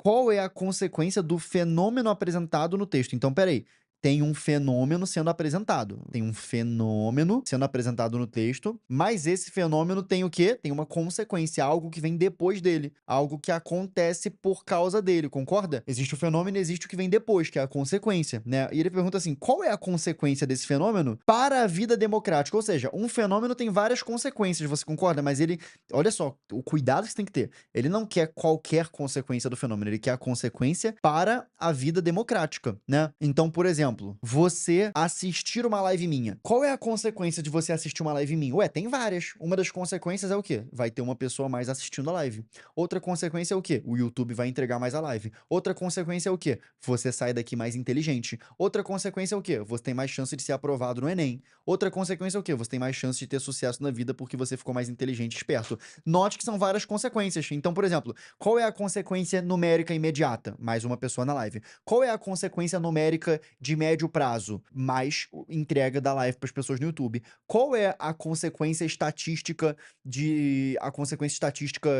qual é a consequência do fenômeno apresentado no texto? Então, espera aí, tem um fenômeno sendo apresentado. Tem um fenômeno sendo apresentado no texto, mas esse fenômeno tem o quê? Tem uma consequência, algo que vem depois dele, algo que acontece por causa dele, concorda? Existe o fenômeno e existe o que vem depois, que é a consequência, né? E ele pergunta assim: qual é a consequência desse fenômeno para a vida democrática? Ou seja, um fenômeno tem várias consequências, você concorda? Mas ele, olha só, o cuidado que você tem que ter. Ele não quer qualquer consequência do fenômeno, ele quer a consequência para a vida democrática, né? Então, por exemplo, você assistir uma live minha. Qual é a consequência de você assistir uma live minha? Ué, tem várias. Uma das consequências é o quê? Vai ter uma pessoa a mais assistindo a live. Outra consequência é o quê? O YouTube vai entregar mais a live. Outra consequência é o quê? Você sai daqui mais inteligente. Outra consequência é o quê? Você tem mais chance de ser aprovado no Enem. Outra consequência é o quê? Você tem mais chance de ter sucesso na vida porque você ficou mais inteligente e esperto. Note que são várias consequências. Então, por exemplo, qual é a consequência numérica imediata? Mais uma pessoa na live. Qual é a consequência numérica de médio prazo? Mais entrega da live para as pessoas no YouTube. Qual é a consequência estatística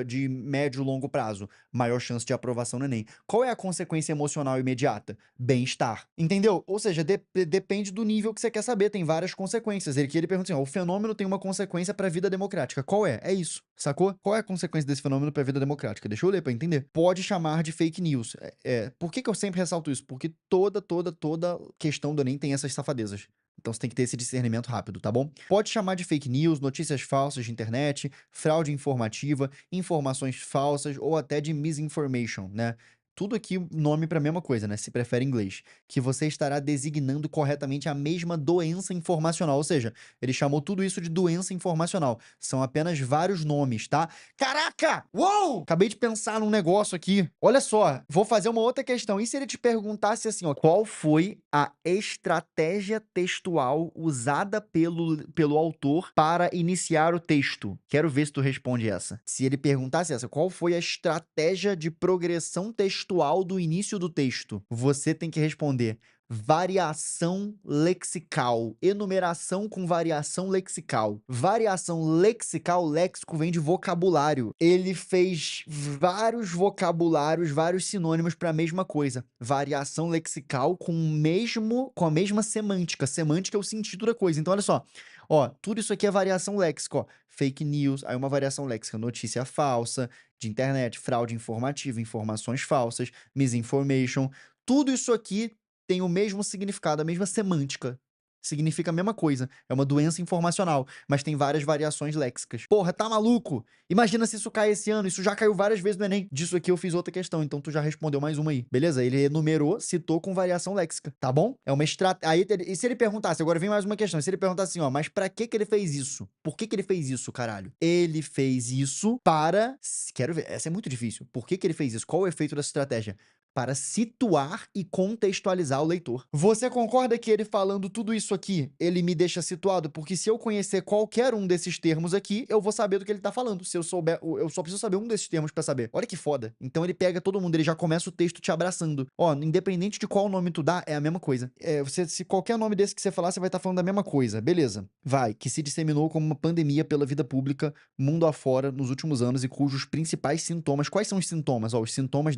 de médio e longo prazo? Maior chance de aprovação no Enem. Qual é a consequência emocional imediata? Bem-estar. Entendeu? Ou seja, depende do nível que você quer saber, tem várias consequências. Ele pergunta assim: ó, o fenômeno tem uma consequência para a vida democrática. Qual é? É isso, sacou? Qual é a consequência desse fenômeno para a vida democrática? Deixa eu ler para entender. Pode chamar de fake news. Por que eu sempre ressalto isso? Porque toda questão do Enem tem essas safadezas. Então você tem que ter esse discernimento rápido, tá bom? Pode chamar de fake news, notícias falsas de internet, fraude informativa, informações falsas ou até de misinformation, né? Tudo aqui nome para a mesma coisa, né? Se prefere em inglês. Que você estará designando corretamente a mesma doença informacional. Ou seja, ele chamou tudo isso de doença informacional. São apenas vários nomes, tá? Caraca! Uou! Acabei de pensar num negócio aqui. Olha só, vou fazer uma outra questão. E se ele te perguntasse assim, ó, qual foi a estratégia textual usada pelo autor para iniciar o texto? Quero ver se tu responde essa. Se ele perguntasse essa, qual foi a estratégia de progressão textual do início do texto? Você tem que responder: variação lexical. Enumeração com variação lexical. Variação lexical, léxico vem de vocabulário. Ele fez vários vocabulários, vários sinônimos para a mesma coisa. Variação lexical com a mesma semântica. Semântica é o sentido da coisa. Então, olha só. Ó, tudo isso aqui é variação léxica, ó. Fake news, aí uma variação léxica, notícia falsa, de internet, fraude informativa, informações falsas, misinformation. Tudo isso aqui tem o mesmo significado, a mesma semântica. Significa a mesma coisa. É uma doença informacional, mas tem várias variações léxicas. Porra, tá maluco? Imagina se isso cai esse ano. Isso já caiu várias vezes no Enem. Disso aqui eu fiz outra questão, então tu já respondeu mais uma aí. Beleza? Ele enumerou, citou com variação léxica, tá bom? É uma estratégia. E se ele perguntasse, agora vem mais uma questão. Se ele perguntasse assim, ó, mas pra que ele fez isso? Por que ele fez isso, caralho? Ele fez isso para. Quero ver. Essa é muito difícil. Por que ele fez isso? Qual o efeito dessa estratégia? Para situar e contextualizar o leitor. Você concorda que ele falando tudo isso aqui, ele me deixa situado? Porque se eu conhecer qualquer um desses termos aqui, eu vou saber do que ele tá falando. Se eu souber, eu só preciso saber um desses termos pra saber. Olha que foda. Então ele pega todo mundo, ele já começa o texto te abraçando. Ó, independente de qual nome tu dá, é a mesma coisa. Se qualquer nome desse que você falar, você vai estar falando da mesma coisa. Beleza. Vai, que se disseminou como uma pandemia pela vida pública, mundo afora, nos últimos anos e cujos principais sintomas. Quais são os sintomas? Ó, os sintomas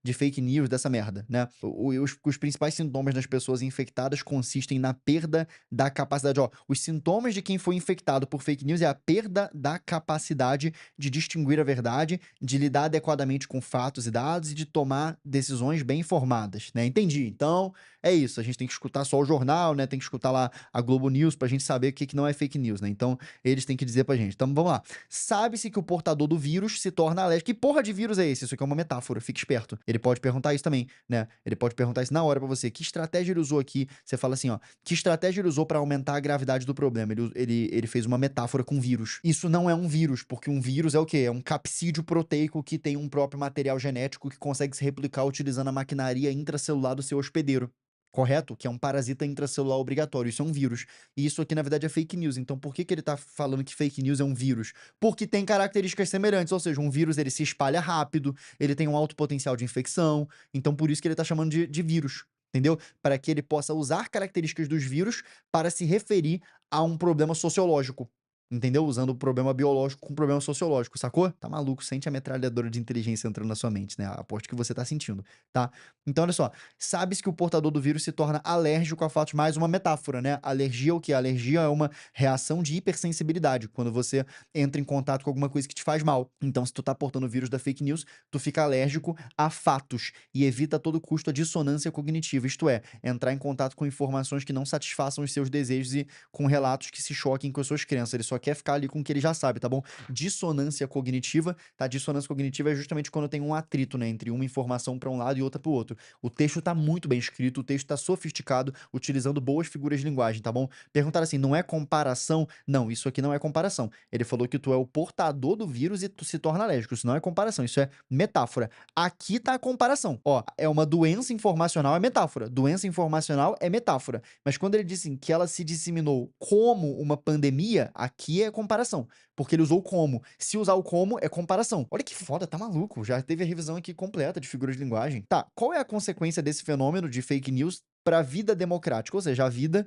de fake news dessa merda, né? Os principais sintomas das pessoas infectadas consistem na perda da capacidade. Ó, os sintomas de quem foi infectado por fake news é a perda da capacidade de distinguir a verdade, de lidar adequadamente com fatos e dados e de tomar decisões bem informadas, né? Entendi. Então, é isso. A gente tem que escutar só o jornal, né? Tem que escutar lá a Globo News pra gente saber o que não é fake news, né? Então, eles têm que dizer pra gente. Então, vamos lá. Sabe-se que o portador do vírus se torna alérgico. Que porra de vírus é esse? Isso aqui é uma metáfora. Fique esperto. Ele pode perguntar isso também, né? Ele pode perguntar isso na hora pra você. Que estratégia ele usou aqui? Você fala assim, ó. Que estratégia ele usou pra aumentar a gravidade do problema? Ele fez uma metáfora com vírus. Isso não é um vírus, porque um vírus é o quê? É um capsídeo proteico que tem um próprio material genético que consegue se replicar utilizando a maquinaria intracelular do seu hospedeiro. Correto? Que é um parasita intracelular obrigatório. Isso é um vírus. E isso aqui, na verdade, é fake news. Então, por que ele tá falando que fake news é um vírus? Porque tem características semelhantes. Ou seja, um vírus, ele se espalha rápido, ele tem um alto potencial de infecção. Então, por isso que ele tá chamando de vírus. Entendeu? Para que ele possa usar características dos vírus para se referir a um problema sociológico. entendeu? Usando o problema biológico com o problema sociológico, sacou? Tá maluco, sente a metralhadora de inteligência entrando na sua mente, né? Aposto que você tá sentindo, tá? Então, olha só, sabe-se que o portador do vírus se torna alérgico a fatos, mais uma metáfora, né? Alergia é o quê? Alergia é uma reação de hipersensibilidade, quando você entra em contato com alguma coisa que te faz mal. Então, se tu tá portando o vírus da fake news, tu fica alérgico a fatos e evita a todo custo a dissonância cognitiva, isto é, entrar em contato com informações que não satisfaçam os seus desejos e com relatos que se choquem com as suas crenças. Ele só quer ficar ali com o que ele já sabe, tá bom? Dissonância cognitiva, tá? Dissonância cognitiva é justamente quando tem um atrito, né, entre uma informação para um lado e outra para o outro. O texto tá muito bem escrito, o texto tá sofisticado, utilizando boas figuras de linguagem, tá bom? Perguntaram assim: não é comparação? Não, isso aqui não é comparação. Ele falou que tu é o portador do vírus e tu se torna alérgico. Isso não é comparação, isso é metáfora. Aqui tá a comparação. Ó, é uma doença informacional, é metáfora. Doença informacional é metáfora. Mas quando ele disse que ela se disseminou como uma pandemia, aqui é comparação. Porque ele usou o como. Se usar o como, é comparação. Olha que foda, tá maluco. Já teve a revisão aqui completa de figuras de linguagem. Tá, qual é a consequência desse fenômeno de fake news para a vida democrática? Ou seja, a vida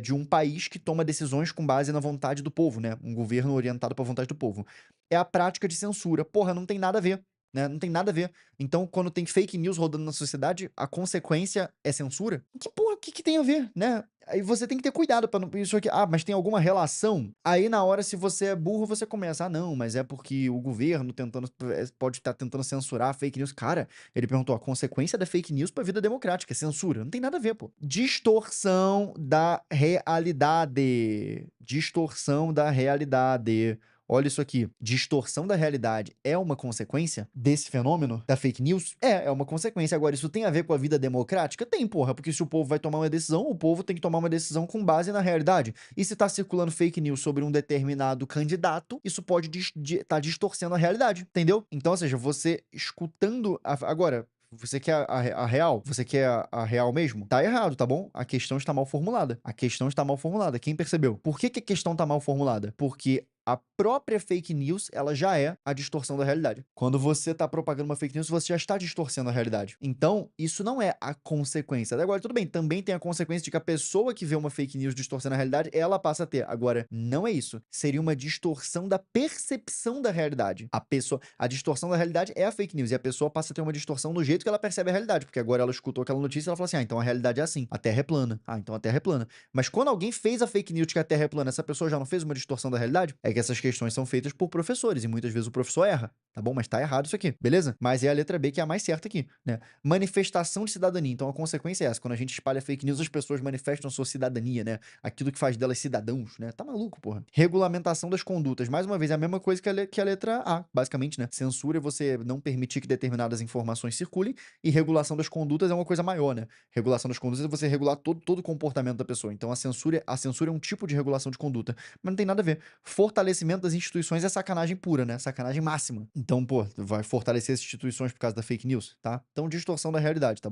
de um país que toma decisões com base na vontade do povo, né? Um governo orientado para a vontade do povo. É a prática de censura. Porra, não tem nada a ver. Né? Não tem nada a ver. Então, quando tem fake news rodando na sociedade, a consequência é censura? Que porra, o que que tem a ver, né? Aí você tem que ter cuidado para não isso aqui. Ah, mas tem alguma relação? Aí na hora, se você é burro, você começa. Ah, não, mas é porque o governo tentando pode estar tentando censurar a fake news. Cara, ele perguntou: a consequência da fake news para a vida democrática é censura. Não tem nada a ver, pô. Distorção da realidade. Distorção da realidade. Olha isso aqui, distorção da realidade é uma consequência desse fenômeno da fake news? É uma consequência. Agora, isso tem a ver com a vida democrática? Tem, porra, porque se o povo vai tomar uma decisão, o povo tem que tomar uma decisão com base na realidade. E se tá circulando fake news sobre um determinado candidato, isso pode tá distorcendo a realidade, entendeu? Então, ou seja, você escutando. Agora, você quer a real? Você quer a real mesmo? Tá errado, tá bom? A questão está mal formulada. A questão está mal formulada. Quem percebeu? Por que que a questão tá mal formulada? Porque a própria fake news, ela já é a distorção da realidade. Quando você tá propagando uma fake news, você já está distorcendo a realidade. Então, isso não é a consequência. Agora, tudo bem, também tem a consequência de que a pessoa que vê uma fake news distorcendo a realidade, ela passa a ter. Agora, não é isso. Seria uma distorção da percepção da realidade. A distorção da realidade é a fake news, e a pessoa passa a ter uma distorção no jeito que ela percebe a realidade, porque agora ela escutou aquela notícia e ela fala assim: ah, então a realidade é assim, a Terra é plana. Ah, então a Terra é plana. Mas quando alguém fez a fake news de que a Terra é plana, essa pessoa já não fez uma distorção da realidade? É que essas questões são feitas por professores e muitas vezes o professor erra, tá bom? Mas tá errado isso aqui, beleza? Mas é a letra B que é a mais certa aqui, né? Manifestação de cidadania. Então a consequência é essa: quando a gente espalha fake news, as pessoas manifestam sua cidadania, né? Aquilo que faz delas cidadãos, né? Tá maluco, porra. Regulamentação das condutas. Mais uma vez, é a mesma coisa que a letra A, basicamente, né? Censura é você não permitir que determinadas informações circulem, e regulação das condutas é uma coisa maior, né? Regulação das condutas é você regular todo o comportamento da pessoa. Então a censura é um tipo de regulação de conduta, mas não tem nada a ver. Fortalecimento das instituições é sacanagem pura, né? Sacanagem máxima. Então, pô, vai fortalecer as instituições por causa da fake news, tá? Então, distorção da realidade, tá?